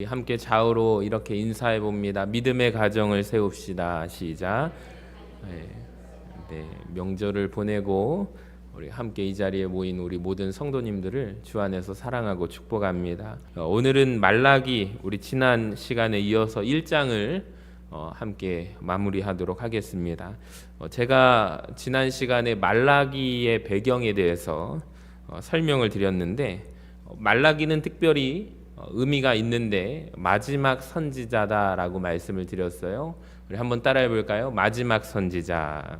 함께 좌우로 이렇게 인사해 봅니다. 믿음의 가정을 세웁시다. 시작. 명절을 보내고 우리 함께 이 자리에 모인 우리 모든 성도님들을 주 안에서 사랑하고 축복합니다. 오늘은 말라기, 우리 지난 시간에 이어서 1장을 함께 마무리하도록 하겠습니다. 제가 지난 시간에 말라기의 배경에 대해서 설명을 드렸는데, 말라기는 특별히 의미가 있는데 마지막 선지자다라고 말씀을 드렸어요. 우리 한번 따라해 볼까요? 마지막 선지자.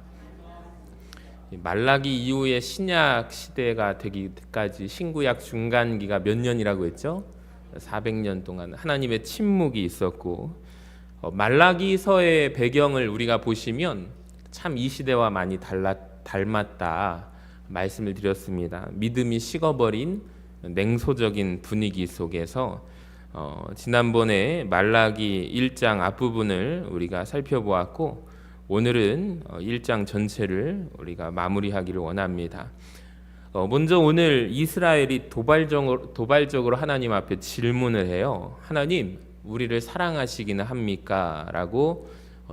말라기 이후에 신약 시대가 되기까지 신구약 중간기가 몇 년이라고 했죠? 400년 동안 하나님의 침묵이 있었고, 말라기서의 배경을 우리가 보시면 참 이 시대와 많이 닮았다 말씀을 드렸습니다. 믿음이 식어버린 냉소적인 분위기 속에서 지난번에 말라기 1장 앞부분을 우리가 살펴보았고, 오늘은 1장 전체를 우리가 마무리하기를 원합니다. 먼저 오늘 이스라엘이 도발적으로 하나님 앞에 질문을 해요. 하나님, 우리를 사랑하시기는 합니까? 라고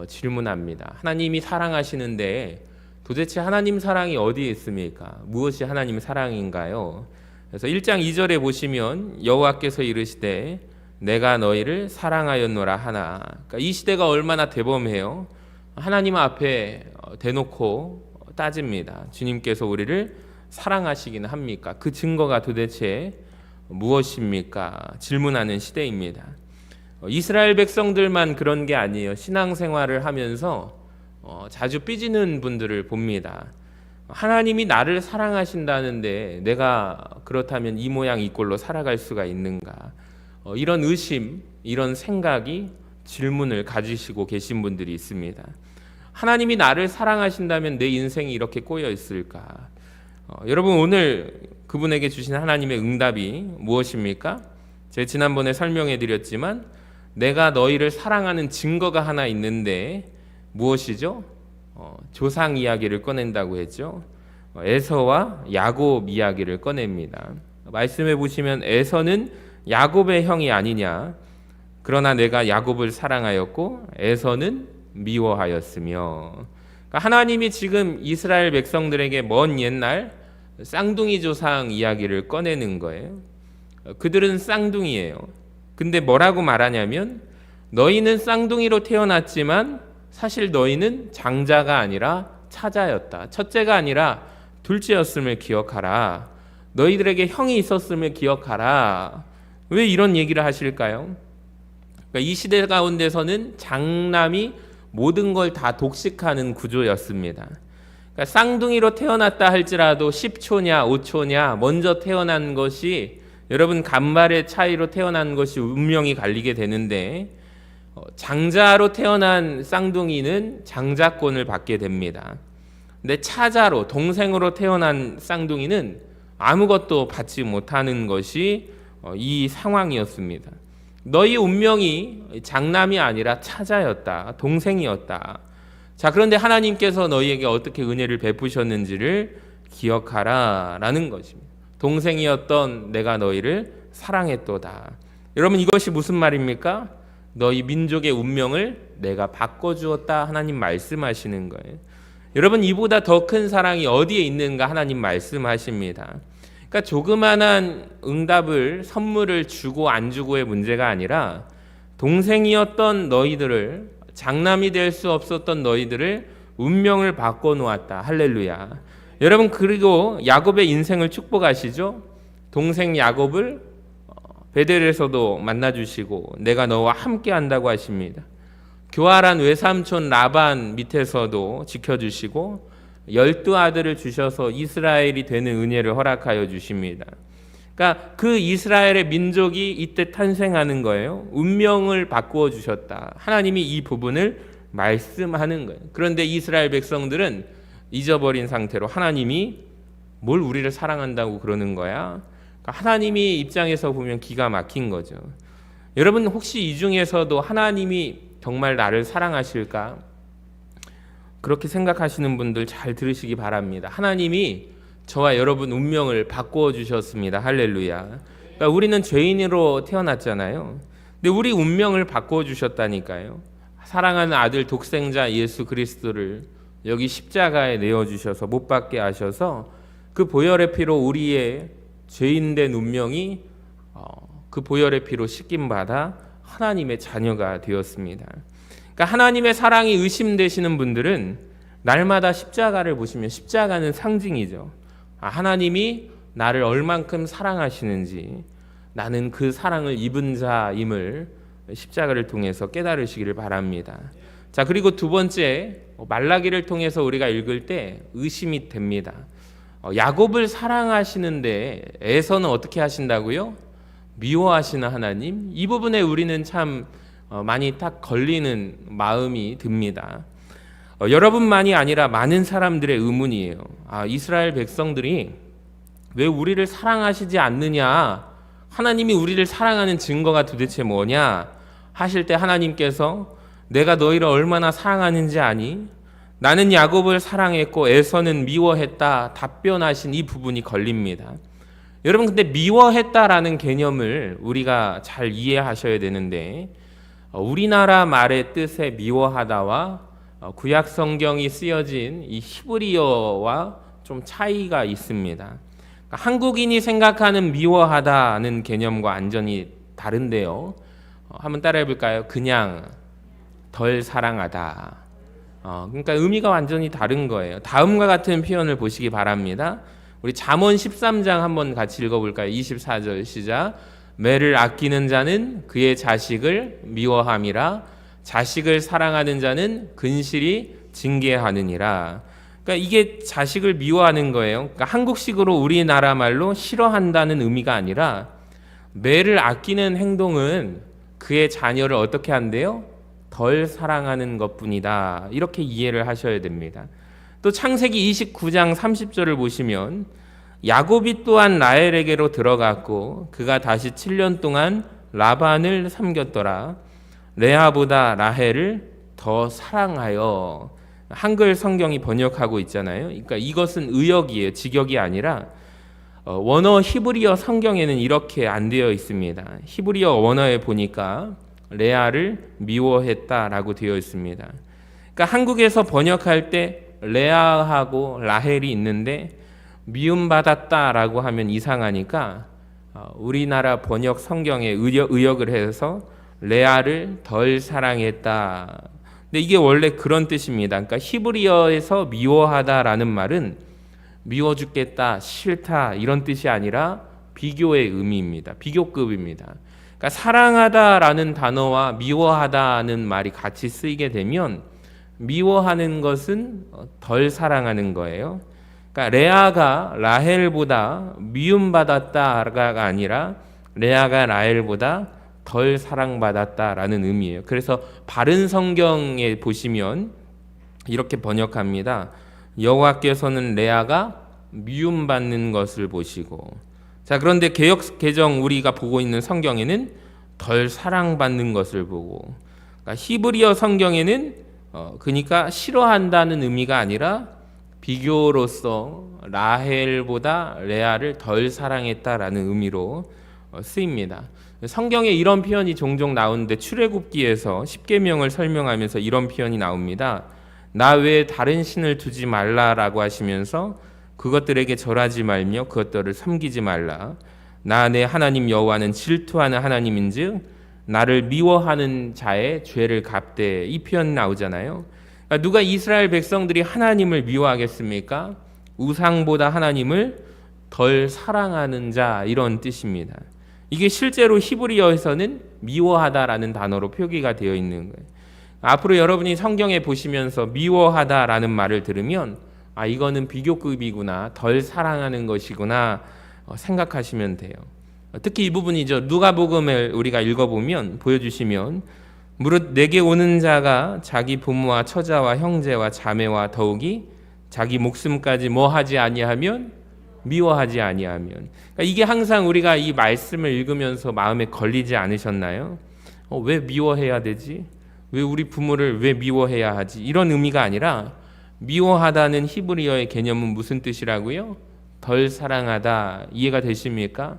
질문합니다. 하나님이 사랑하시는데 도대체 하나님 사랑이 어디에 있습니까? 무엇이 하나님 사랑인가요? 그래서 1장 2절에 보시면 여호와께서 이르시되 내가 너희를 사랑하였노라 하나. 그러니까 이 시대가 얼마나 대범해요. 하나님 앞에 대놓고 따집니다. 주님께서 우리를 사랑하시기는 합니까? 그 증거가 도대체 무엇입니까? 질문하는 시대입니다. 이스라엘 백성들만 그런 게 아니에요. 신앙생활을 하면서 자주 삐지는 분들을 봅니다. 하나님이 나를 사랑하신다는데 내가 그렇다면 이 모양 이 꼴로 살아갈 수가 있는가? 이런 의심, 이런 생각이, 질문을 가지시고 계신 분들이 있습니다. 하나님이 나를 사랑하신다면 내 인생이 이렇게 꼬여 있을까? 여러분, 오늘 그분에게 주신 하나님의 응답이 무엇입니까? 제가 지난번에 설명해 드렸지만 내가 너희를 사랑하는 증거가 하나 있는데 무엇이죠? 조상 이야기를 꺼낸다고 했죠. 에서와 야곱 이야기를 꺼냅니다. 말씀해 보시면 에서는 야곱의 형이 아니냐, 그러나 내가 야곱을 사랑하였고 에서는 미워하였으며. 그러니까 하나님이 지금 이스라엘 백성들에게 먼 옛날 쌍둥이 조상 이야기를 꺼내는 거예요. 그들은 쌍둥이에요. 근데 뭐라고 말하냐면 너희는 쌍둥이로 태어났지만 사실 너희는 장자가 아니라 차자였다. 첫째가 아니라 둘째였음을 기억하라. 너희들에게 형이 있었음을 기억하라. 왜 이런 얘기를 하실까요? 그러니까 이 시대 가운데서는 장남이 모든 걸 다 독식하는 구조였습니다. 그러니까 쌍둥이로 태어났다 할지라도 10초냐 5초냐 먼저 태어난 것이, 여러분 간발의 차이로 태어난 것이 운명이 갈리게 되는데, 장자로 태어난 쌍둥이는 장자권을 받게 됩니다. 근데 차자로, 동생으로 태어난 쌍둥이는 아무것도 받지 못하는 것이 이 상황이었습니다. 너희 운명이 장남이 아니라 차자였다, 동생이었다. 자, 그런데 하나님께서 너희에게 어떻게 은혜를 베푸셨는지를 기억하라 라는 것입니다. 동생이었던 내가 너희를 사랑했도다. 여러분, 이것이 무슨 말입니까? 너희 민족의 운명을 내가 바꿔주었다, 하나님 말씀하시는 거예요. 여러분, 이보다 더 큰 사랑이 어디에 있는가 하나님 말씀하십니다. 그러니까 조그만한 응답을, 선물을 주고 안 주고의 문제가 아니라 동생이었던 너희들을, 장남이 될 수 없었던 너희들을 운명을 바꿔놓았다. 할렐루야. 여러분, 그리고 야곱의 인생을 축복하시죠. 동생 야곱을 베델에서도 만나주시고 내가 너와 함께 한다고 하십니다. 교활한 외삼촌 라반 밑에서도 지켜주시고 12아들을 주셔서 이스라엘이 되는 은혜를 허락하여 주십니다. 그러니까 그 이스라엘의 민족이 이때 탄생하는 거예요. 운명을 바꾸어 주셨다. 하나님이 이 부분을 말씀하는 거예요. 그런데 이스라엘 백성들은 잊어버린 상태로 하나님이 뭘 우리를 사랑한다고 그러는 거야? 하나님이 입장에서 보면 기가 막힌 거죠. 여러분, 혹시 이 중에서도 하나님이 정말 나를 사랑하실까? 그렇게 생각하시는 분들 잘 들으시기 바랍니다. 하나님이 저와 여러분 운명을 바꾸어 주셨습니다. 할렐루야. 그러니까 우리는 죄인으로 태어났잖아요. 근데 우리 운명을 바꿔주셨다니까요. 사랑하는 아들 독생자 예수 그리스도를 여기 십자가에 내어주셔서 못 박게 하셔서 그 보혈의 피로 우리의 죄인된 운명이 그 보혈의 피로 씻김받아 하나님의 자녀가 되었습니다. 그러니까 하나님의 사랑이 의심되시는 분들은 날마다 십자가를 보시면 십자가는 상징이죠. 하나님이 나를 얼만큼 사랑하시는지, 나는 그 사랑을 입은 자임을 십자가를 통해서 깨달으시기를 바랍니다. 자, 그리고 두 번째, 말라기를 통해서 우리가 읽을 때 의심이 됩니다. 야곱을 사랑하시는데 에서는 어떻게 하신다고요? 미워하시는 하나님. 이 부분에 우리는 참 많이 딱 걸리는 마음이 듭니다. 여러분만이 아니라 많은 사람들의 의문이에요. 이스라엘 백성들이 왜 우리를 사랑하시지 않느냐, 하나님이 우리를 사랑하는 증거가 도대체 뭐냐 하실 때 하나님께서 내가 너희를 얼마나 사랑하는지 아니? 나는 야곱을 사랑했고 에서는 미워했다 답변하신 이 부분이 걸립니다. 여러분, 근데 미워했다라는 개념을 우리가 잘 이해하셔야 되는데, 우리나라 말의 뜻의 미워하다와 구약 성경이 쓰여진 이 히브리어와 좀 차이가 있습니다. 한국인이 생각하는 미워하다는 개념과 완전히 다른데요. 한번 따라해 볼까요? 그냥 덜 사랑하다. 그러니까 의미가 완전히 다른 거예요. 다음과 같은 표현을 보시기 바랍니다. 우리 잠언 13장 한번 같이 읽어볼까요? 24절 시작. 매를 아끼는 자는 그의 자식을 미워함이라 자식을 사랑하는 자는 근실히 징계하느니라. 그러니까 이게 자식을 미워하는 거예요. 그러니까 한국식으로 우리나라 말로 싫어한다는 의미가 아니라 매를 아끼는 행동은 그의 자녀를 어떻게 한대요? 덜 사랑하는 것뿐이다. 이렇게 이해를 하셔야 됩니다. 또 창세기 29장 30절을 보시면 야곱이 또한 라헬에게로 들어갔고 그가 다시 7년 동안 라반을 섬겼더라. 레아보다 라헬을 더 사랑하여. 한글 성경이 번역하고 있잖아요. 그러니까 이것은 의역이에요. 직역이 아니라 원어 히브리어 성경에는 이렇게 안 되어 있습니다. 히브리어 원어에 보니까 레아를 미워했다라고 되어 있습니다. 그러니까 한국에서 번역할 때 레아하고 라헬이 있는데 미움받았다라고 하면 이상하니까 우리나라 번역 성경에 의역을 해서 레아를 덜 사랑했다. 근데 이게 원래 그런 뜻입니다. 그러니까 히브리어에서 미워하다라는 말은 미워 죽겠다, 싫다 이런 뜻이 아니라 비교의 의미입니다. 비교급입니다. 그러니까 사랑하다라는 단어와 미워하다는 말이 같이 쓰이게 되면 미워하는 것은 덜 사랑하는 거예요. 그러니까 레아가 라헬보다 미움받았다가 아니라 레아가 라헬보다 덜 사랑받았다라는 의미예요. 그래서 바른 성경에 보시면 이렇게 번역합니다. 여호와께서는 레아가 미움받는 것을 보시고. 자, 그런데 개역 개정 우리가 보고 있는 성경에는 덜 사랑받는 것을 보고. 그러니까 히브리어 성경에는 그러니까 싫어한다는 의미가 아니라 비교로서 라헬보다 레아를 덜 사랑했다라는 의미로 쓰입니다. 성경에 이런 표현이 종종 나오는데 출애굽기에서 십계명을 설명하면서 이런 표현이 나옵니다. 나 외에 다른 신을 두지 말라라고 하시면서 그것들에게 절하지 말며 그것들을 섬기지 말라. 나 내 하나님 여호와는 질투하는 하나님인즉 나를 미워하는 자의 죄를 갚되. 이 표현 나오잖아요. 그러니까 누가 이스라엘 백성들이 하나님을 미워하겠습니까? 우상보다 하나님을 덜 사랑하는 자, 이런 뜻입니다. 이게 실제로 히브리어에서는 미워하다라는 단어로 표기가 되어 있는 거예요. 앞으로 여러분이 성경에 보시면서 미워하다라는 말을 들으면 이거는 비교급이구나, 덜 사랑하는 것이구나 생각하시면 돼요. 특히 이 부분이죠. 누가복음을 우리가 읽어보면 보여주시면 무릇 내게 오는 자가 자기 부모와 처자와 형제와 자매와 더욱이 자기 목숨까지 뭐하지 아니하면 미워하지 아니하면. 그러니까 이게 항상 우리가 이 말씀을 읽으면서 마음에 걸리지 않으셨나요? 왜 미워해야 되지? 왜 우리 부모를 왜 미워해야 하지? 이런 의미가 아니라 미워하다는 히브리어의 개념은 무슨 뜻이라고요? 덜 사랑하다. 이해가 되십니까?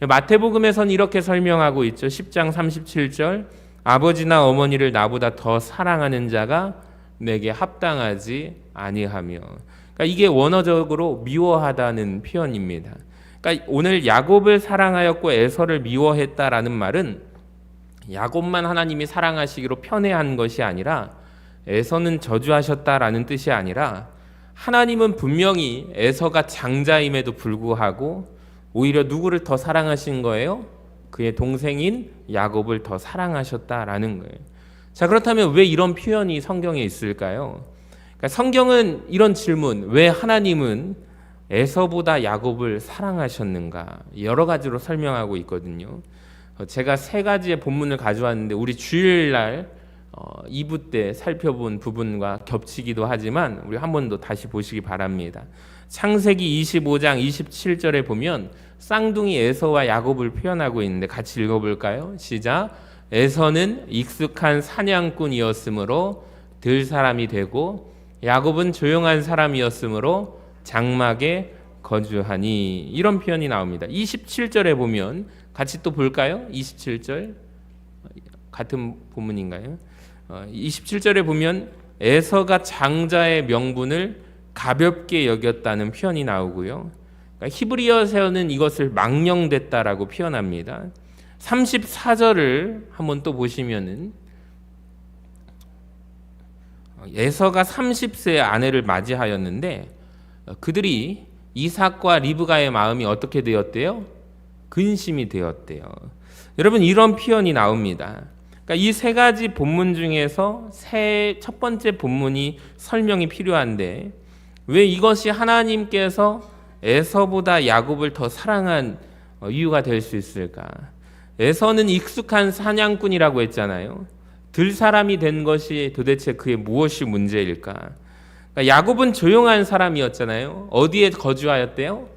마태복음에서는 이렇게 설명하고 있죠. 10장 37절, 아버지나 어머니를 나보다 더 사랑하는 자가 내게 합당하지 아니하며. 그러니까 이게 원어적으로 미워하다는 표현입니다. 그러니까 오늘 야곱을 사랑하였고 에서를 미워했다라는 말은 야곱만 하나님이 사랑하시기로 편애한 것이 아니라 에서는 저주하셨다라는 뜻이 아니라 하나님은 분명히 에서가 장자임에도 불구하고 오히려 누구를 더 사랑하신 거예요? 그의 동생인 야곱을 더 사랑하셨다라는 거예요. 자, 그렇다면 왜 이런 표현이 성경에 있을까요? 그러니까 성경은 이런 질문, 왜 하나님은 에서보다 야곱을 사랑하셨는가? 여러 가지로 설명하고 있거든요. 제가 세 가지의 본문을 가져왔는데 우리 주일날 2부 때 살펴본 부분과 겹치기도 하지만 우리 한 번 더 다시 보시기 바랍니다. 창세기 25장 27절에 보면 쌍둥이 에서와 야곱을 표현하고 있는데 같이 읽어볼까요? 시작. 에서는 익숙한 사냥꾼이었으므로 들 사람이 되고 야곱은 조용한 사람이었으므로 장막에 거주하니. 이런 표현이 나옵니다. 27절에 보면 같이 또 볼까요? 27절 같은 본문인가요? 27절에 보면 에서가 장자의 명분을 가볍게 여겼다는 표현이 나오고요. 그러니까 히브리어에서는 이것을 망령됐다라고 표현합니다. 34절을 한번 또 보시면은 에서가 30세의 아내를 맞이하였는데 그들이 이삭과 리브가의 마음이 어떻게 되었대요? 근심이 되었대요. 여러분, 이런 표현이 나옵니다. 그러니까 이 세 가지 본문 중에서 첫 번째 본문이 설명이 필요한데 왜 이것이 하나님께서 에서보다 야곱을 더 사랑한 이유가 될 수 있을까? 에서는 익숙한 사냥꾼이라고 했잖아요. 들 사람이 된 것이 도대체 그의 무엇이 문제일까? 그러니까 야곱은 조용한 사람이었잖아요. 어디에 거주하였대요?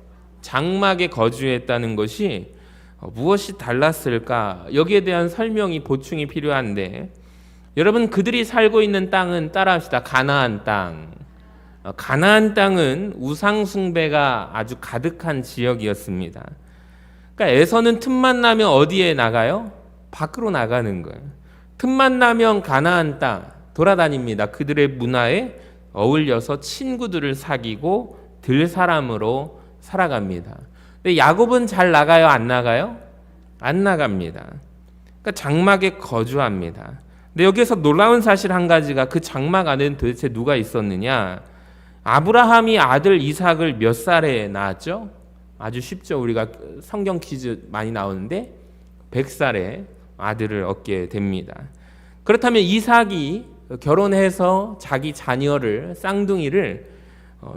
장막에 거주했다는 것이 무엇이 달랐을까? 여기에 대한 설명이 보충이 필요한데 여러분, 그들이 살고 있는 땅은 따라합시다. 가나안 땅. 가나안 땅은 우상 숭배가 아주 가득한 지역이었습니다. 그러니까 에서는 틈만 나면 어디에 나가요? 밖으로 나가는 거예요. 틈만 나면 가나안 땅 돌아다닙니다. 그들의 문화에 어울려서 친구들을 사귀고 들 사람으로 살아갑니다. 근데 야곱은 잘 나가요? 안 나가요? 안 나갑니다. 그러니까 장막에 거주합니다. 근데 여기서 놀라운 사실 한 가지가 그 장막 안에는 도대체 누가 있었느냐? 아브라함이 아들 이삭을 몇 살에 낳았죠? 아주 쉽죠. 우리가 성경 퀴즈 많이 나오는데 100살에 아들을 얻게 됩니다. 그렇다면 이삭이 결혼해서 자기 자녀를 쌍둥이를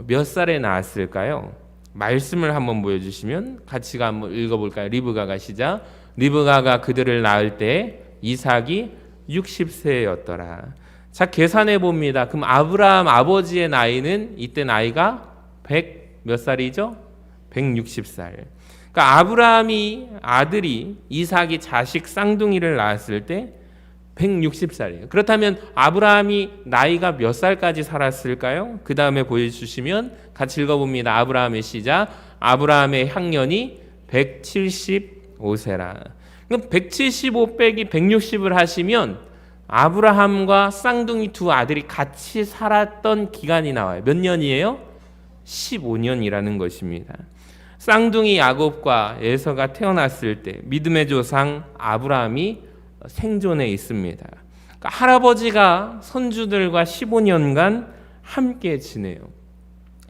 몇 살에 낳았을까요? 말씀을 한번 보여주시면 같이 한번 읽어볼까요? 리브가가 시작. 리브가가 그들을 낳을 때 이삭이 60세였더라. 자, 계산해 봅니다. 그럼 아브라함 아버지의 나이는 이때 나이가 100 몇 살이죠? 160살. 그러니까 아브라함이 아들이 이삭이 자식 쌍둥이를 낳았을 때 160살이에요. 그렇다면 아브라함이 나이가 몇 살까지 살았을까요? 그 다음에 보여주시면 같이 읽어봅니다. 아브라함의 시작. 아브라함의 향년이 175세라. 그럼 175 빼기 160을 하시면 아브라함과 쌍둥이 두 아들이 같이 살았던 기간이 나와요. 몇 년이에요? 15년이라는 것입니다. 쌍둥이 야곱과 에서가 태어났을 때 믿음의 조상 아브라함이 생존해 있습니다. 그러니까 할아버지가 손주들과 15년간 함께 지내요.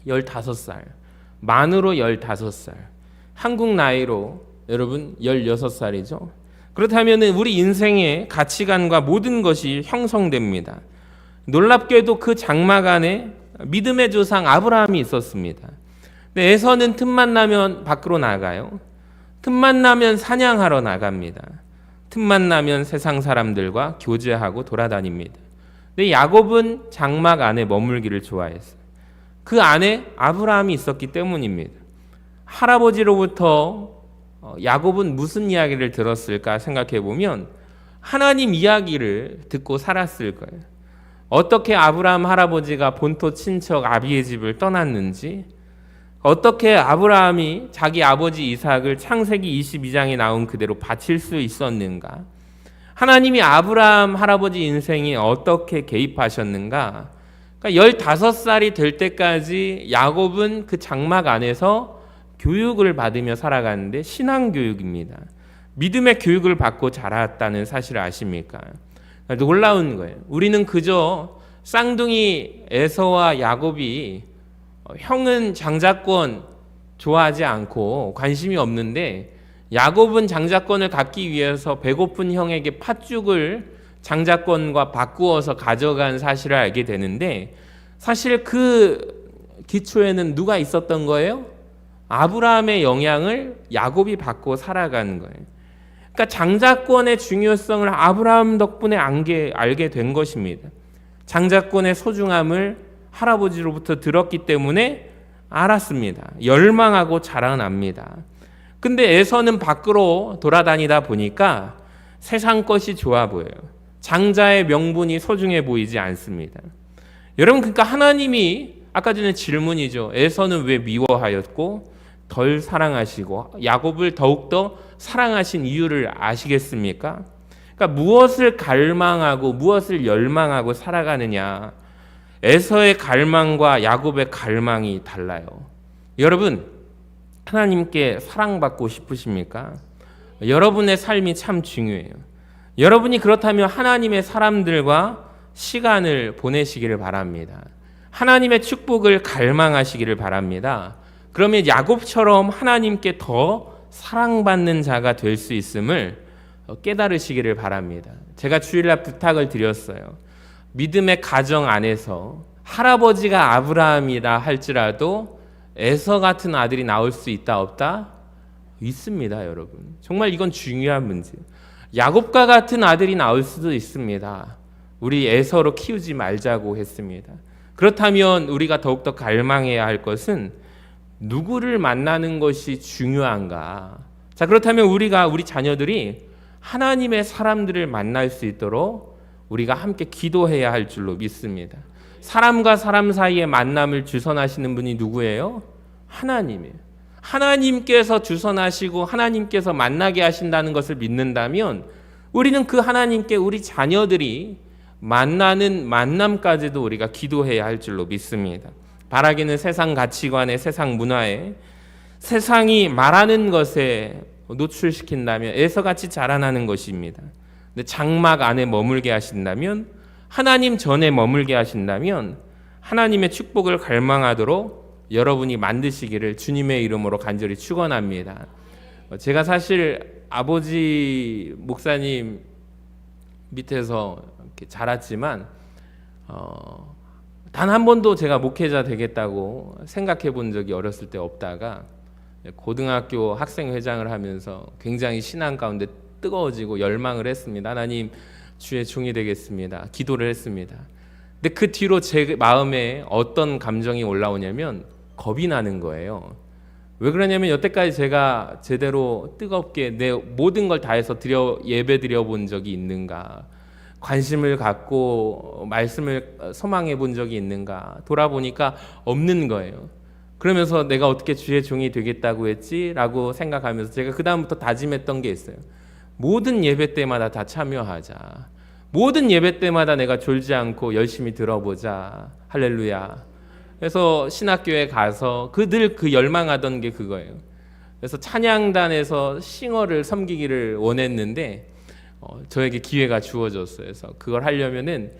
15살, 만으로 15살, 한국 나이로 여러분 16살이죠. 그렇다면 우리 인생의 가치관과 모든 것이 형성됩니다. 놀랍게도 그 장막 안에 믿음의 조상 아브라함이 있었습니다. 근데 에서는 틈만 나면 밖으로 나가요. 틈만 나면 사냥하러 나갑니다. 틈만 나면 세상 사람들과 교제하고 돌아다닙니다. 근데 야곱은 장막 안에 머물기를 좋아했어요. 그 안에 아브라함이 있었기 때문입니다. 할아버지로부터 야곱은 무슨 이야기를 들었을까 생각해 보면 하나님 이야기를 듣고 살았을 거예요. 어떻게 아브라함 할아버지가 본토 친척 아비의 집을 떠났는지, 어떻게 아브라함이 자기 아버지 이삭을 창세기 22장에 나온 그대로 바칠 수 있었는가? 하나님이 아브라함 할아버지 인생에 어떻게 개입하셨는가? 그러니까 15살이 될 때까지 야곱은 그 장막 안에서 교육을 받으며 살아가는데 신앙교육입니다. 믿음의 교육을 받고 자랐다는 사실을 아십니까? 놀라운 거예요. 우리는 그저 쌍둥이 에서와 야곱이 형은 장자권 좋아하지 않고 관심이 없는데 야곱은 장자권을 갖기 위해서 배고픈 형에게 팥죽을 장자권과 바꾸어서 가져간 사실을 알게 되는데 사실 그 기초에는 누가 있었던 거예요? 아브라함의 영향을 야곱이 받고 살아가는 거예요. 그러니까 장자권의 중요성을 아브라함 덕분에 알게 된 것입니다. 장자권의 소중함을 할아버지로부터 들었기 때문에 알았습니다. 열망하고 자라납니다. 근데 에서는 밖으로 돌아다니다 보니까 세상 것이 좋아 보여요. 장자의 명분이 소중해 보이지 않습니다. 여러분, 그러니까 하나님이 아까 전에 질문이죠. 에서는 왜 미워하였고 덜 사랑하시고 야곱을 더욱더 사랑하신 이유를 아시겠습니까? 그러니까 무엇을 갈망하고 무엇을 열망하고 살아가느냐. 에서의 갈망과 야곱의 갈망이 달라요. 여러분, 하나님께 사랑받고 싶으십니까? 여러분의 삶이 참 중요해요. 여러분이 그렇다면 하나님의 사람들과 시간을 보내시기를 바랍니다. 하나님의 축복을 갈망하시기를 바랍니다. 그러면 야곱처럼 하나님께 더 사랑받는 자가 될 수 있음을 깨달으시기를 바랍니다. 제가 주일날 부탁을 드렸어요. 믿음의 가정 안에서 할아버지가 아브라함이라 할지라도 에서 같은 아들이 나올 수 있다 없다? 있습니다, 여러분. 정말 이건 중요한 문제예요. 야곱과 같은 아들이 나올 수도 있습니다. 우리 에서로 키우지 말자고 했습니다. 그렇다면 우리가 더욱더 갈망해야 할 것은 누구를 만나는 것이 중요한가? 자, 그렇다면 우리 자녀들이 하나님의 사람들을 만날 수 있도록 우리가 함께 기도해야 할 줄로 믿습니다. 사람과 사람 사이의 만남을 주선하시는 분이 누구예요? 하나님이에요. 하나님께서 주선하시고 하나님께서 만나게 하신다는 것을 믿는다면 우리는 그 하나님께 우리 자녀들이 만나는 만남까지도 우리가 기도해야 할 줄로 믿습니다. 바라기는 세상 가치관에, 세상 문화에, 세상이 말하는 것에 노출시킨다면 에서같이 자라나는 것입니다. 근데 장막 안에 머물게 하신다면, 하나님 전에 머물게 하신다면 하나님의 축복을 갈망하도록 여러분이 만드시기를 주님의 이름으로 간절히 축원합니다. 제가 사실 아버지 목사님 밑에서 이렇게 자랐지만 단 한 번도 제가 목회자 되겠다고 생각해 본 적이 어렸을 때 없다가 고등학교 학생회장을 하면서 굉장히 신앙 가운데 뜨거워지고 열망을 했습니다. 하나님, 주의 종이 되겠습니다. 기도를 했습니다. 근데 그 뒤로 제 마음에 어떤 감정이 올라오냐면 겁이 나는 거예요. 왜 그러냐면 여태까지 제가 제대로 뜨겁게 내 모든 걸 다해서 예배 드려본 적이 있는가, 관심을 갖고 말씀을 소망해 본 적이 있는가 돌아보니까 없는 거예요. 그러면서 내가 어떻게 주의 종이 되겠다고 했지? 라고 생각하면서 제가 그 다음부터 다짐했던 게 있어요. 모든 예배 때마다 다 참여하자. 모든 예배 때마다 내가 졸지 않고 열심히 들어보자. 할렐루야. 그래서 신학교에 가서 늘 그 열망하던 게 그거예요. 그래서 찬양단에서 싱어를 섬기기를 원했는데 저에게 기회가 주어졌어요. 그래서 그걸 하려면은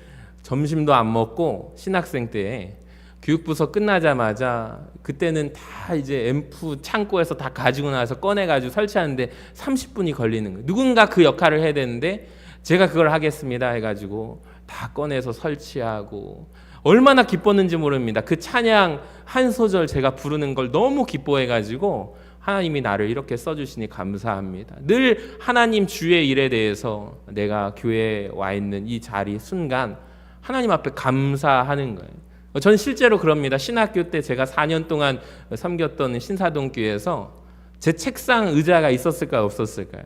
점심도 안 먹고 신학생 때에 교육부서 끝나자마자 그때는 다 이제 앰프 창고에서 다 가지고 나서 꺼내가지고 설치하는데 30분이 걸리는 거예요. 누군가 그 역할을 해야 되는데 제가 그걸 하겠습니다 해가지고 다 꺼내서 설치하고 얼마나 기뻤는지 모릅니다. 그 찬양 한 소절 제가 부르는 걸 너무 기뻐해가지고 하나님이 나를 이렇게 써주시니 감사합니다. 늘 하나님 주의 일에 대해서 내가 교회에 와 있는 이 자리 순간 하나님 앞에 감사하는 거예요. 전 실제로 그럽니다. 신학교 때 제가 4년 동안 섬겼던 신사동교회에서 제 책상 의자가 있었을까요? 없었을까요?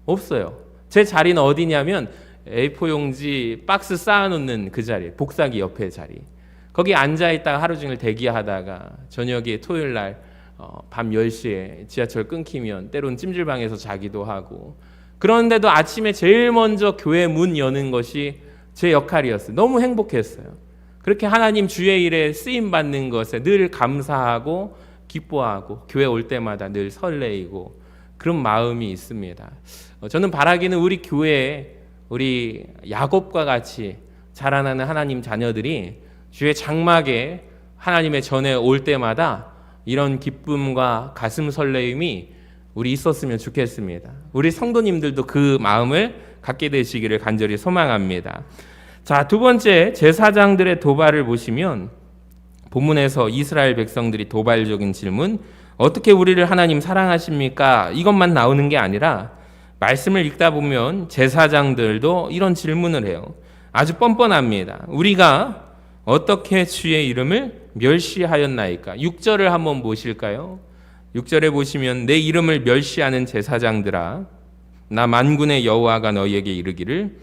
없어요. 제 자리는 어디냐면 A4 용지 박스 쌓아놓는 그 자리, 복사기 옆에 자리. 거기 앉아있다가 하루 종일 대기하다가 저녁에 토요일 날 밤 10시에 지하철 끊기면 때론 찜질방에서 자기도 하고, 그런데도 아침에 제일 먼저 교회 문 여는 것이 제 역할이었어요. 너무 행복했어요. 그렇게 하나님 주의 일에 쓰임 받는 것에 늘 감사하고 기뻐하고 교회 올 때마다 늘 설레이고 그런 마음이 있습니다. 저는 바라기는 우리 교회에 우리 야곱과 같이 자라나는 하나님 자녀들이 주의 장막에 하나님의 전에 올 때마다 이런 기쁨과 가슴 설레임이 우리 있었으면 좋겠습니다. 우리 성도님들도 그 마음을 갖게 되시기를 간절히 소망합니다. 자, 두 번째, 제사장들의 도발을 보시면 본문에서 이스라엘 백성들이 도발적인 질문, 어떻게 우리를 하나님 사랑하십니까? 이것만 나오는 게 아니라 말씀을 읽다 보면 제사장들도 이런 질문을 해요. 아주 뻔뻔합니다. 우리가 어떻게 주의 이름을 멸시하였나이까? 6절을 한번 보실까요? 6절에 보시면 내 이름을 멸시하는 제사장들아, 나 만군의 여호와가 너희에게 이르기를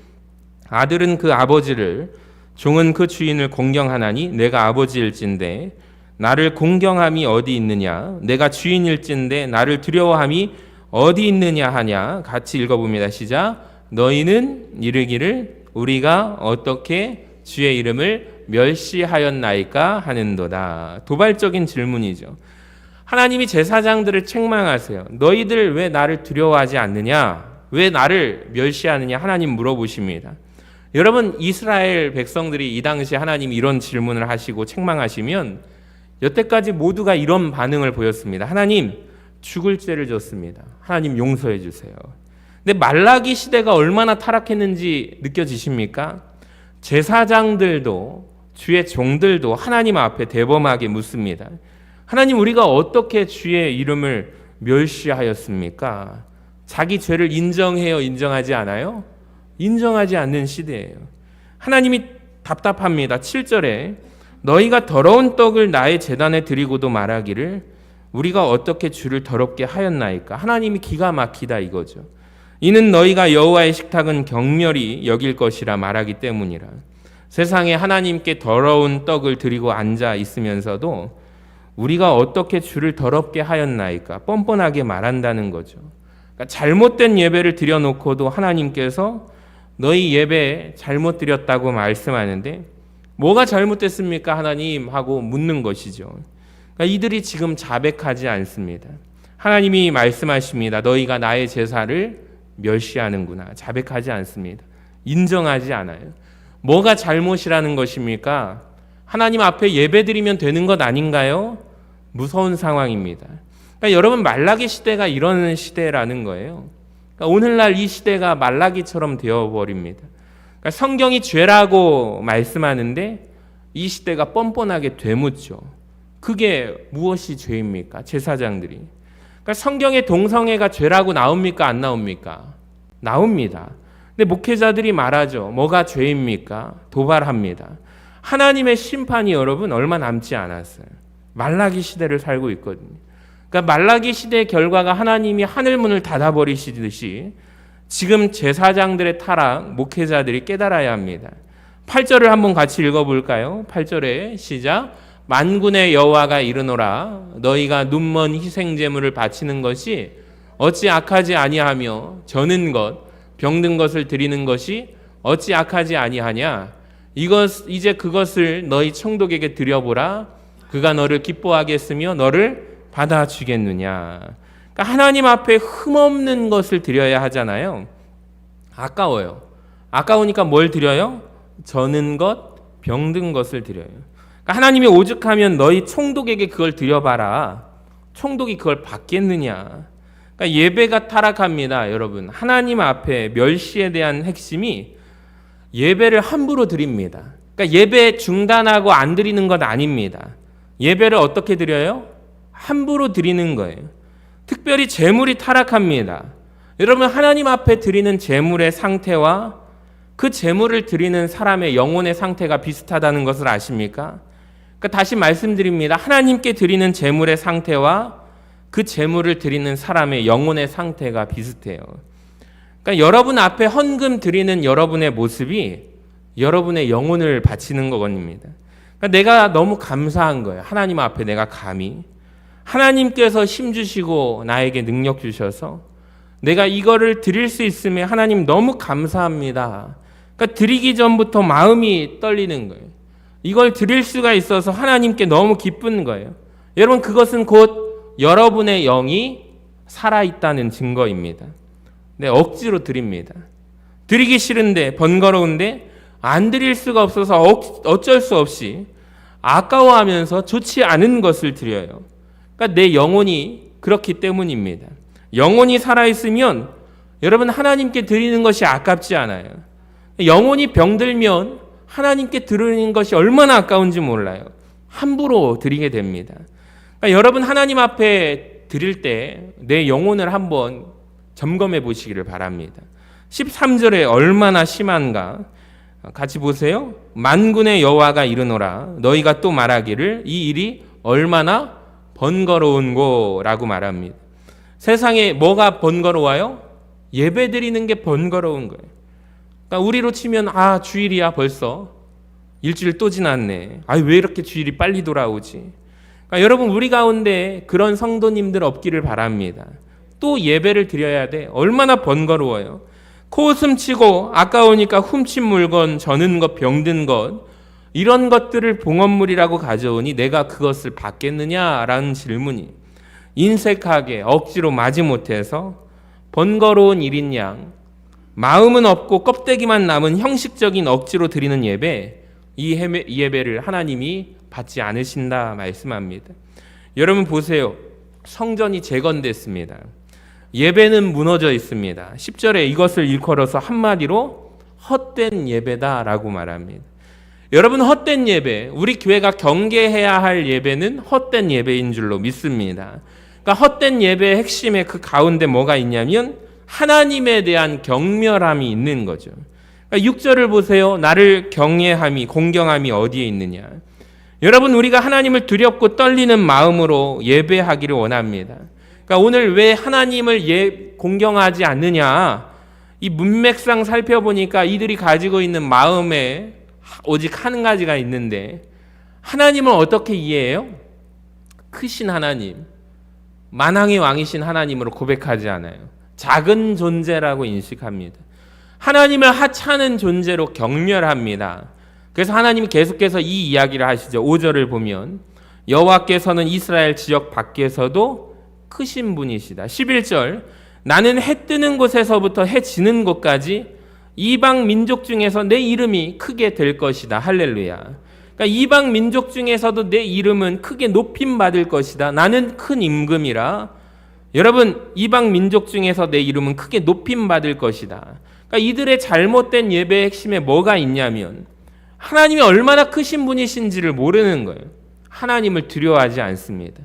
아들은 그 아버지를, 종은 그 주인을 공경하나니 내가 아버지일진데 나를 공경함이 어디 있느냐? 내가 주인일진데 나를 두려워함이 어디 있느냐 하냐? 같이 읽어봅니다. 시작. 너희는 이르기를 우리가 어떻게 주의 이름을 멸시하였나이까 하는도다. 도발적인 질문이죠. 하나님이 제사장들을 책망하세요. 너희들 왜 나를 두려워하지 않느냐? 왜 나를 멸시하느냐? 하나님 물어보십니다. 여러분, 이스라엘 백성들이 이 당시 하나님 이런 질문을 하시고 책망하시면 여태까지 모두가 이런 반응을 보였습니다. 하나님, 죽을 죄를 졌습니다. 하나님 용서해 주세요. 근데 말라기 시대가 얼마나 타락했는지 느껴지십니까? 제사장들도 주의 종들도 하나님 앞에 대범하게 묻습니다. 하나님, 우리가 어떻게 주의 이름을 멸시하였습니까? 자기 죄를 인정해요, 인정하지 않아요? 인정하지 않는 시대예요. 하나님이 답답합니다. 7절에 너희가 더러운 떡을 나의 제단에 드리고도 말하기를 우리가 어떻게 주를 더럽게 하였나이까? 하나님이 기가 막히다 이거죠. 이는 너희가 여호와의 식탁은 경멸히 여길 것이라 말하기 때문이라. 세상에 하나님께 더러운 떡을 드리고 앉아 있으면서도 우리가 어떻게 주를 더럽게 하였나이까? 뻔뻔하게 말한다는 거죠. 그러니까 잘못된 예배를 드려놓고도 하나님께서 너희 예배 잘못 드렸다고 말씀하는데 뭐가 잘못됐습니까 하나님? 하고 묻는 것이죠. 그러니까 이들이 지금 자백하지 않습니다. 하나님이 말씀하십니다. 너희가 나의 제사를 멸시하는구나. 자백하지 않습니다. 인정하지 않아요. 뭐가 잘못이라는 것입니까? 하나님 앞에 예배드리면 되는 것 아닌가요? 무서운 상황입니다. 그러니까 여러분, 말라기 시대가 이런 시대라는 거예요. 그러니까 오늘날 이 시대가 말라기처럼 되어버립니다. 그러니까 성경이 죄라고 말씀하는데 이 시대가 뻔뻔하게 되묻죠. 그게 무엇이 죄입니까? 제사장들이. 그러니까 성경에 동성애가 죄라고 나옵니까? 안 나옵니까? 나옵니다. 근데 목회자들이 말하죠. 뭐가 죄입니까? 도발합니다. 하나님의 심판이 여러분 얼마 남지 않았어요. 말라기 시대를 살고 있거든요. 그러니까 말라기 시대의 결과가 하나님이 하늘문을 닫아버리시듯이 지금 제사장들의 타락, 목회자들이 깨달아야 합니다. 8절을 한번 같이 읽어볼까요? 8절에 시작. 만군의 여호와가 이르노라 너희가 눈먼 희생제물을 바치는 것이 어찌 악하지 아니하며 저는 것, 병든 것을 드리는 것이 어찌 악하지 아니하냐? 이제 그것을 너희 총독에게 드려보라. 그가 너를 기뻐하겠으며 너를 받아주겠느냐. 그러니까 하나님 앞에 흠없는 것을 드려야 하잖아요. 아까워요. 아까우니까 뭘 드려요? 저는 것, 병든 것을 드려요. 그러니까 하나님이 오죽하면 너희 총독에게 그걸 드려봐라. 총독이 그걸 받겠느냐. 그러니까 예배가 타락합니다. 여러분, 하나님 앞에 멸시에 대한 핵심이 예배를 함부로 드립니다. 그러니까 예배 중단하고 안 드리는 것 아닙니다. 예배를 어떻게 드려요? 함부로 드리는 거예요. 특별히 제물이 타락합니다. 여러분, 하나님 앞에 드리는 제물의 상태와 그 제물을 드리는 사람의 영혼의 상태가 비슷하다는 것을 아십니까? 그러니까 다시 말씀드립니다. 하나님께 드리는 제물의 상태와 그 제물을 드리는 사람의 영혼의 상태가 비슷해요. 그러니까 여러분 앞에 헌금 드리는 여러분의 모습이 여러분의 영혼을 바치는 겁니다. 그러니까 내가 너무 감사한 거예요. 하나님 앞에 내가 감히 하나님께서 힘 주시고 나에게 능력 주셔서 내가 이거를 드릴 수 있음에 하나님 너무 감사합니다. 그러니까 드리기 전부터 마음이 떨리는 거예요. 이걸 드릴 수가 있어서 하나님께 너무 기쁜 거예요. 여러분, 그것은 곧 여러분의 영이 살아있다는 증거입니다. 네, 억지로 드립니다. 드리기 싫은데, 번거로운데 안 드릴 수가 없어서 어쩔 수 없이 아까워하면서 좋지 않은 것을 드려요. 그러니까 내 영혼이 그렇기 때문입니다. 영혼이 살아있으면 여러분, 하나님께 드리는 것이 아깝지 않아요. 영혼이 병들면 하나님께 드리는 것이 얼마나 아까운지 몰라요. 함부로 드리게 됩니다. 그러니까 여러분, 하나님 앞에 드릴 때 내 영혼을 한번 점검해 보시기를 바랍니다. 13절에 얼마나 심한가 같이 보세요. 만군의 여호와가 이르노라 너희가 또 말하기를 이 일이 얼마나 번거로운고라고 말합니다. 세상에 뭐가 번거로워요? 예배 드리는 게 번거로운 거예요. 그러니까 우리로 치면 주일이야 벌써 일주일 또 지났네. 왜 이렇게 주일이 빨리 돌아오지? 그러니까 여러분, 우리 가운데 그런 성도님들 없기를 바랍니다. 또 예배를 드려야 돼. 얼마나 번거로워요. 코웃음 치고 아까우니까 훔친 물건, 저는 것, 병든 것 이런 것들을 봉헌물이라고 가져오니 내가 그것을 받겠느냐라는 질문이 인색하게 억지로 마지못해서 번거로운 일인 양 마음은 없고 껍데기만 남은 형식적인 억지로 드리는 예배, 이 예배를 하나님이 받지 않으신다 말씀합니다. 여러분 보세요. 성전이 재건됐습니다. 예배는 무너져 있습니다. 10절에 이것을 일컬어서 한마디로 헛된 예배다라고 말합니다. 여러분, 헛된 예배, 우리 교회가 경계해야 할 예배는 헛된 예배인 줄로 믿습니다. 그러니까 헛된 예배의 핵심에 그 가운데 뭐가 있냐면 하나님에 대한 경멸함이 있는 거죠. 그러니까 6절을 보세요. 나를 경외함이, 공경함이 어디에 있느냐. 여러분, 우리가 하나님을 두렵고 떨리는 마음으로 예배하기를 원합니다. 그러니까 오늘 왜 하나님을 공경하지 않느냐, 이 문맥상 살펴보니까 이들이 가지고 있는 마음에 오직 한 가지가 있는데, 하나님을 어떻게 이해해요? 크신 하나님, 만왕의 왕이신 하나님으로 고백하지 않아요. 작은 존재라고 인식합니다. 하나님을 하찮은 존재로 경멸합니다. 그래서 하나님이 계속해서 이 이야기를 하시죠. 5절을 보면 여호와께서는 이스라엘 지역 밖에서도 크신 분이시다. 11절 나는 해 뜨는 곳에서부터 해 지는 곳까지 이방 민족 중에서 내 이름이 크게 될 것이다. 할렐루야. 그러니까 이방 민족 중에서도 내 이름은 크게 높임 받을 것이다. 나는 큰 임금이라. 여러분, 이방 민족 중에서 내 이름은 크게 높임 받을 것이다. 그러니까 이들의 잘못된 예배의 핵심에 뭐가 있냐면 하나님이 얼마나 크신 분이신지를 모르는 거예요. 하나님을 두려워하지 않습니다.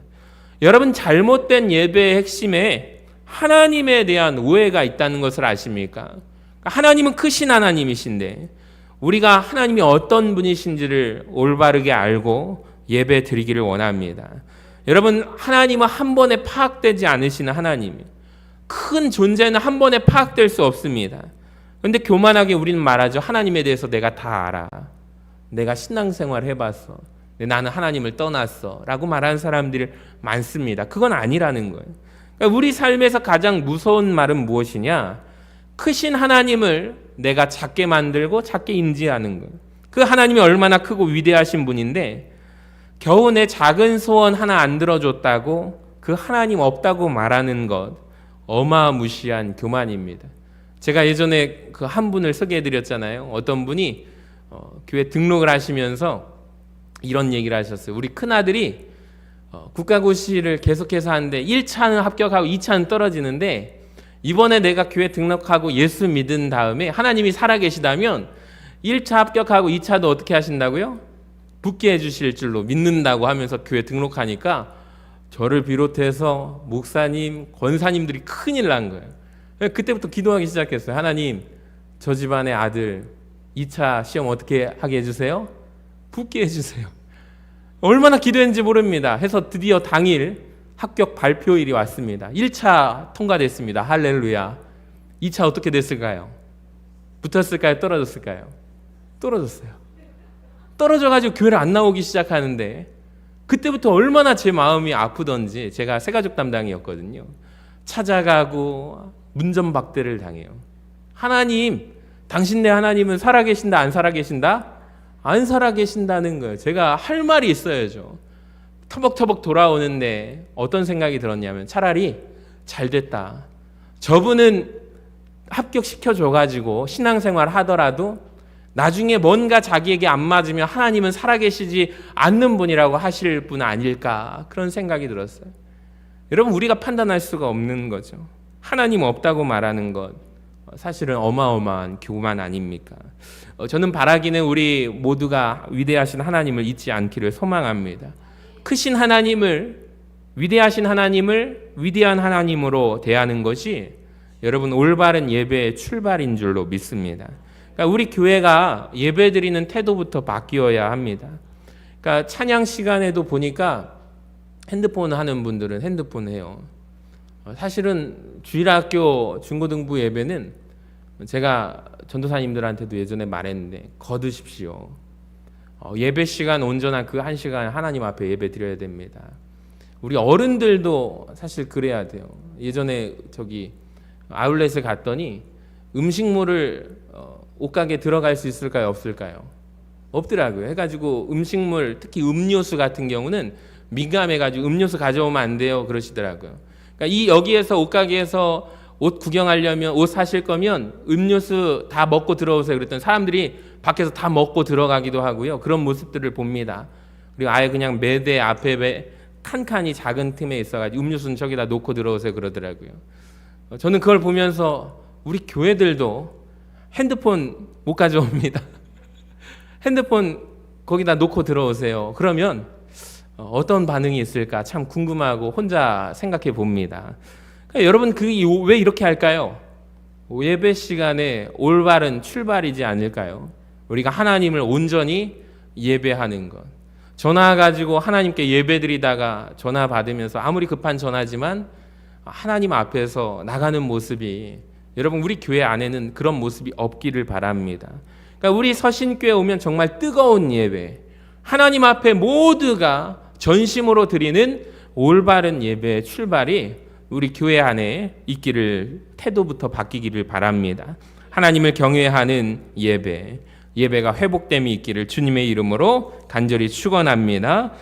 여러분, 잘못된 예배의 핵심에 하나님에 대한 오해가 있다는 것을 아십니까? 하나님은 크신 하나님이신데 우리가 하나님이 어떤 분이신지를 올바르게 알고 예배 드리기를 원합니다. 여러분, 하나님은 한 번에 파악되지 않으시는 하나님이에요. 큰 존재는 한 번에 파악될 수 없습니다. 그런데 교만하게 우리는 말하죠. 하나님에 대해서 내가 다 알아. 내가 신앙생활 해봤어. 나는 하나님을 떠났어. 라고 말하는 사람들이 많습니다. 그건 아니라는 거예요. 그러니까 우리 삶에서 가장 무서운 말은 무엇이냐? 크신 하나님을 내가 작게 만들고 작게 인지하는 거예요. 그 하나님이 얼마나 크고 위대하신 분인데 겨우 내 작은 소원 하나 안 들어줬다고 그 하나님 없다고 말하는 것, 어마무시한 교만입니다. 제가 예전에 그 한 분을 소개해드렸잖아요. 어떤 분이 교회 등록을 하시면서 이런 얘기를 하셨어요. 우리 큰아들이 국가고시를 계속해서 하는데 1차는 합격하고 2차는 떨어지는데 이번에 내가 교회 등록하고 예수 믿은 다음에 하나님이 살아계시다면 1차 합격하고 2차도 어떻게 하신다고요? 붙게 해주실 줄로 믿는다고 하면서 교회 등록하니까 저를 비롯해서 목사님, 권사님들이 큰일 난 거예요. 그때부터 기도하기 시작했어요. 하나님, 저 집안의 아들 2차 시험 어떻게 하게 해주세요? 붙게 해주세요. 얼마나 기도했는지 모릅니다. 해서 드디어 당일 합격 발표일이 왔습니다. 1차 통과됐습니다. 할렐루야. 2차 어떻게 됐을까요? 붙었을까요? 떨어졌을까요? 떨어졌어요. 떨어져가지고 교회를 안 나오기 시작하는데 그때부터 얼마나 제 마음이 아프던지, 제가 새가족 담당이었거든요. 찾아가고 문전박대를 당해요. 하나님, 당신네 하나님은 살아계신다 안 살아계신다? 안 살아계신다는 거예요. 제가 할 말이 있어야죠. 터벅터벅 돌아오는데 어떤 생각이 들었냐면, 차라리 잘 됐다. 저분은 합격시켜줘가지고 신앙생활 하더라도 나중에 뭔가 자기에게 안 맞으면 하나님은 살아계시지 않는 분이라고 하실 분 아닐까, 그런 생각이 들었어요. 여러분, 우리가 판단할 수가 없는 거죠. 하나님 없다고 말하는 것, 사실은 어마어마한 교만 아닙니까? 저는 바라기는 우리 모두가 위대하신 하나님을 잊지 않기를 소망합니다. 크신 하나님을, 위대하신 하나님을 위대한 하나님으로 대하는 것이 여러분 올바른 예배의 출발인 줄로 믿습니다. 그러니까 우리 교회가 예배드리는 태도부터 바뀌어야 합니다. 그러니까 찬양 시간에도 보니까 핸드폰 하는 분들은 핸드폰 해요. 사실은 주일학교 중고등부 예배는 제가 전도사님들한테도 예전에 말했는데, 거두십시오. 예배 시간 온전한 그 한 시간 하나님 앞에 예배 드려야 됩니다. 우리 어른들도 사실 그래야 돼요. 예전에 저기 아울렛에 갔더니 음식물을 옷가게 들어갈 수 있을까요, 없을까요? 없더라고요. 해가지고 음식물, 특히 음료수 같은 경우는 민감해가지고 음료수 가져오면 안 돼요, 그러시더라고요. 그러니까 여기에서 옷가게에서 옷 구경하려면, 옷 사실 거면 음료수 다 먹고 들어오세요 그랬더니 사람들이 밖에서 다 먹고 들어가기도 하고요. 그런 모습들을 봅니다. 그리고 아예 그냥 매대 앞에 칸칸이 작은 틈에 있어가지고 음료수는 저기다 놓고 들어오세요 그러더라고요. 저는 그걸 보면서 우리 교회들도 핸드폰 못 가져옵니다. 핸드폰 거기다 놓고 들어오세요. 그러면 어떤 반응이 있을까 참 궁금하고 혼자 생각해 봅니다. 그러니까 여러분, 왜 이렇게 할까요? 예배 시간에 올바른 출발이지 않을까요? 우리가 하나님을 온전히 예배하는 것. 전화 가지고 하나님께 예배 드리다가 전화 받으면서 아무리 급한 전화지만 하나님 앞에서 나가는 모습이, 여러분 우리 교회 안에는 그런 모습이 없기를 바랍니다. 그러니까 우리 서신교회 오면 정말 뜨거운 예배, 하나님 앞에 모두가 전심으로 드리는 올바른 예배의 출발이 우리 교회 안에 있기를, 태도부터 바뀌기를 바랍니다. 하나님을 경외하는 예배가 회복됨이 있기를 주님의 이름으로 간절히 축원합니다.